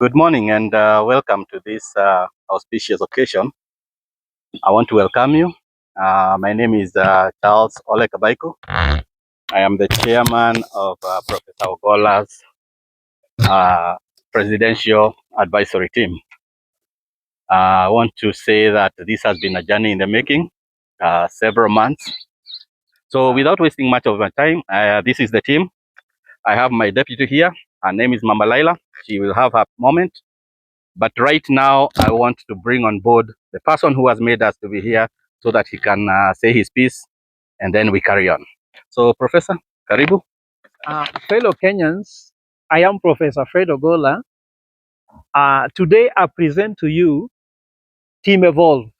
Good morning and welcome to this auspicious occasion. I want to welcome you. My name is Charles Ole Kabaiko. I am the chairman of Professor Ogolla's presidential advisory team. I want to say that this has been a journey in the making, several months. So without wasting much of my time, this is the team. I have my deputy here. Her name is Mama Laila. She will have her moment. But right now, I want to bring on board the person who has made us to be here so that he can say his piece and then we carry on. So, Professor, karibu. Fellow Kenyans, I am Professor Fred Ogolla. Today I present to you Team Evolve.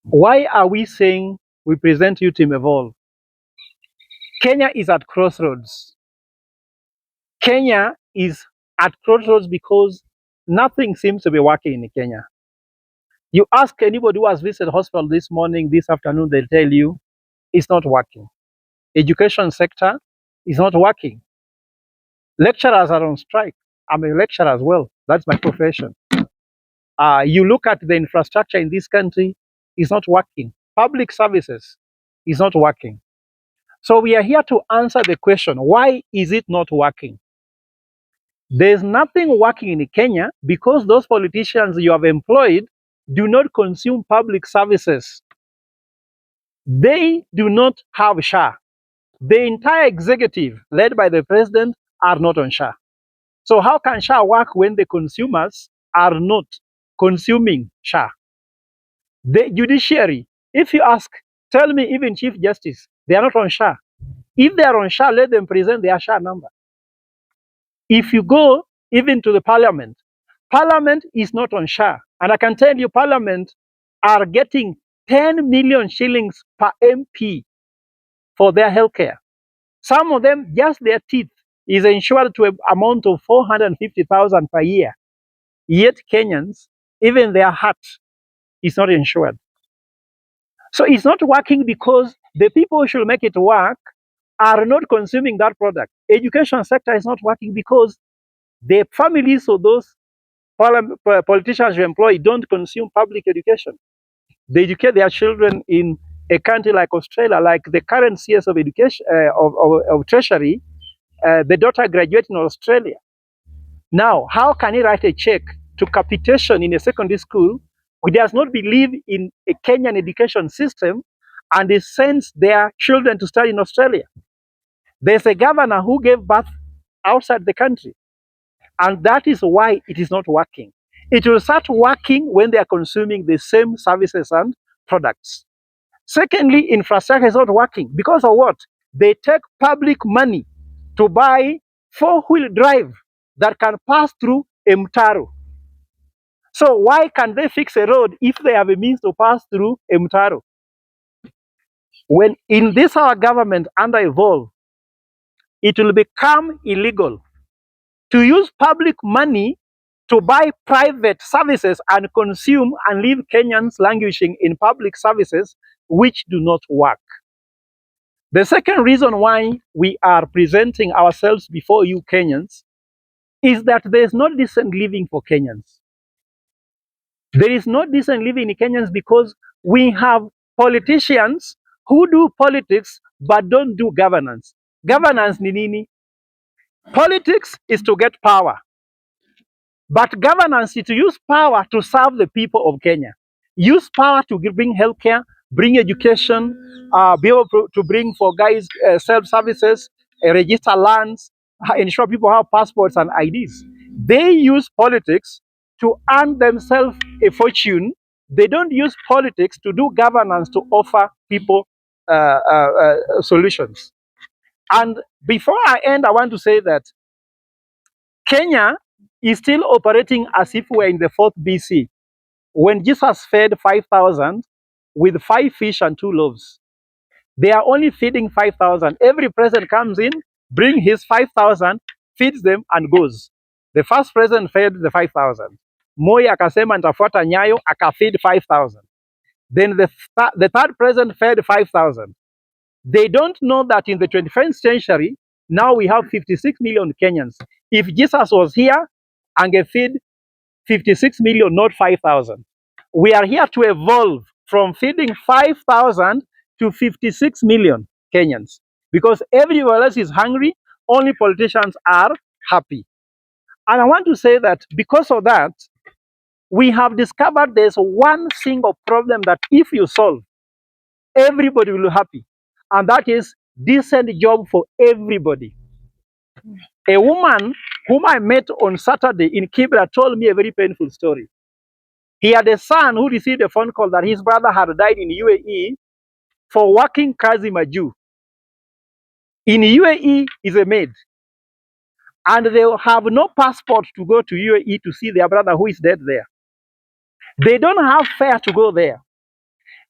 Why are we saying we present you Team Evolve? Kenya is at crossroads. Kenya is at crossroads because nothing seems to be working in Kenya. You ask anybody who has visited hospital this morning, this afternoon, they'll tell you it's not working. Education sector is not working. Lecturers are on strike. I'm a lecturer as well. That's my profession. You look at the infrastructure in this country, it's not working. Public services is not working. So we are here to answer the question, why is it not working? There's nothing working in Kenya because those politicians you have employed do not consume public services. They do not have SHA. The entire executive, led by the president, are not on SHA. So how can SHA work when the consumers are not consuming SHA? The judiciary, if you ask, tell me even Chief Justice, they are not on SHA. If they are on SHA, let them present their SHA number. If you go even to the parliament, parliament is not on SHA. And I can tell you, parliament are getting 10 million shillings per MP for their healthcare. Some of them, just their teeth is insured to an amount of 450,000 per year. Yet Kenyans, even their heart is not insured. So it's not working because the people who should make it work are not consuming that product. Education sector is not working because the families of those politicians you employ don't consume public education. They educate their children in a country like Australia, like the current CS of education of Treasury, the daughter graduated in Australia. Now, how can he write a check to capitation in a secondary school who does not believe in a Kenyan education system and he sends their children to study in Australia? There's a governor who gave birth outside the country, and that is why it is not working. It will start working when they are consuming the same services and products. Secondly, infrastructure is not working because of what? They take public money to buy four-wheel drive that can pass through a mtaro. So why can they fix a road if they have a means to pass through a mtaro? When in this our government under Evolve, it will become illegal to use public money to buy private services and consume and leave Kenyans languishing in public services which do not work. The second reason why we are presenting ourselves before you Kenyans is that there is no decent living for Kenyans. There is no decent living in Kenyans because we have politicians who do politics but don't do governance. Governance ni nini? Politics is to get power. But governance is to use power to serve the people of Kenya. Use power to bring healthcare, bring education, be able to bring for guys self-services, register lands, ensure people have passports and IDs. They use politics to earn themselves a fortune. They don't use politics to do governance to offer people solutions. And before I end, I want to say that Kenya is still operating as if we're in the 4th BC, when Jesus fed 5,000 with 5 fish and 2 loaves. They are only feeding 5,000. Every president comes in, bring his 5,000, feeds them and goes. The first president fed the 5,000. Moi akasema nitafuata nyayo, akafeed 5,000. Then the third president fed 5,000. They don't know that in the 21st century, now we have 56 million Kenyans. If Jesus was here angefeed 56 million, not 5,000. We are here to evolve from feeding 5,000 to 56 million Kenyans, because everyone else is hungry, only politicians are happy. And I want to say that because of that, we have discovered there's one single problem that if you solve, everybody will be happy. And that is decent job for everybody. A woman whom I met on Saturday in Kibra told me a very painful story. He had a son who received a phone call that his brother had died in UAE for working kazi maju. In UAE is a maid, and they have no passport to go to UAE to see their brother who is dead there. They don't have fare to go there.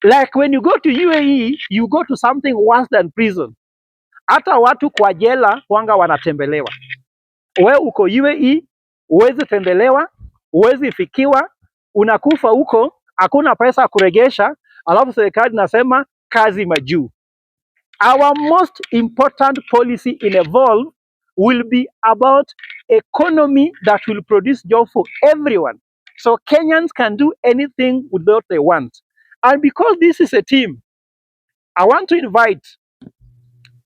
Like when you go to UAE, you go to something worse than prison. Hata watu kwa jela wanga wanatembelewa. We uko UAE, huwezi tembelewa, huwezi fikiwa, unakufa huko, hakuna pesa ya kuregesha, alafu serikali nasema kazi majuu. Our most important policy in Evolve will be about economy that will produce job for everyone. So Kenyans can do anything with what they want. And because this is a team, I want to invite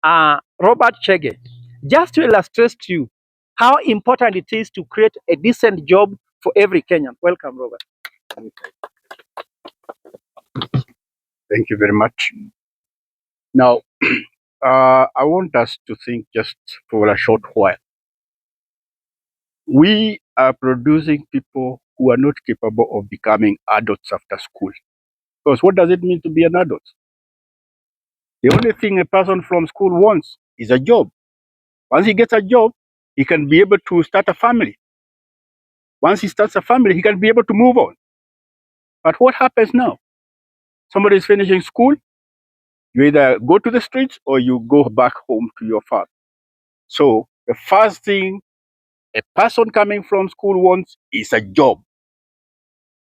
Robert Chege just to illustrate to you how important it is to create a decent job for every Kenyan. Welcome, Robert. Thank you very much. Now, I want us to think just for a short while. We are producing people who are not capable of becoming adults after school. Because what does it mean to be an adult? The only thing a person from school wants is a job. Once he gets a job, he can be able to start a family. Once he starts a family, he can be able to move on. But what happens now? Somebody is finishing school, you either go to the streets or you go back home to your farm. So the first thing a person coming from school wants is a job.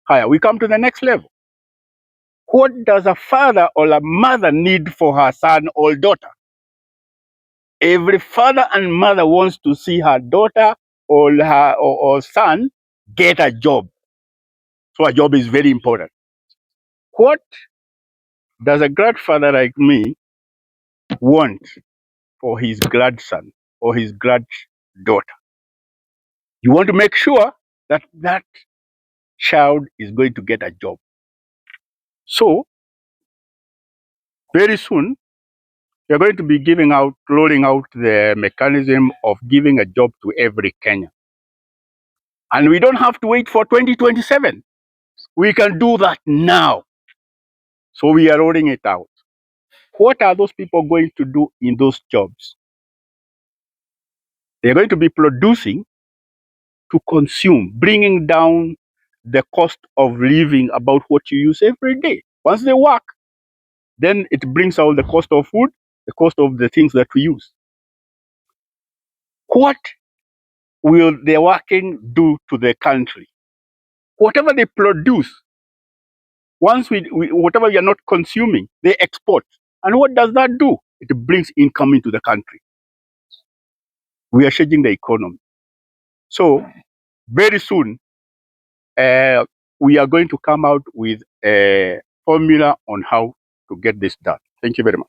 Higher, we come to the next level. What does a father or a mother need for her son or daughter? Every father and mother wants to see her daughter or her or son get a job. So a job is very important. What does a grandfather like me want for his grandson or his granddaughter? You want to make sure that that child is going to get a job. So very soon, we are going to be rolling out the mechanism of giving a job to every Kenyan. And we don't have to wait for 2027. We can do that now. So we are rolling it out. What are those people going to do in those jobs? They're going to be producing to consume, bringing down the cost of living about what you use every day. Once they work, then it brings out the cost of food, the cost of the things that we use. What will their working do to the country? Whatever they produce, once whatever we are not consuming, they export. And what does that do? It brings income into the country. We are changing the economy. So very soon, we are going to come out with a formula on how to get this done. Thank you very much.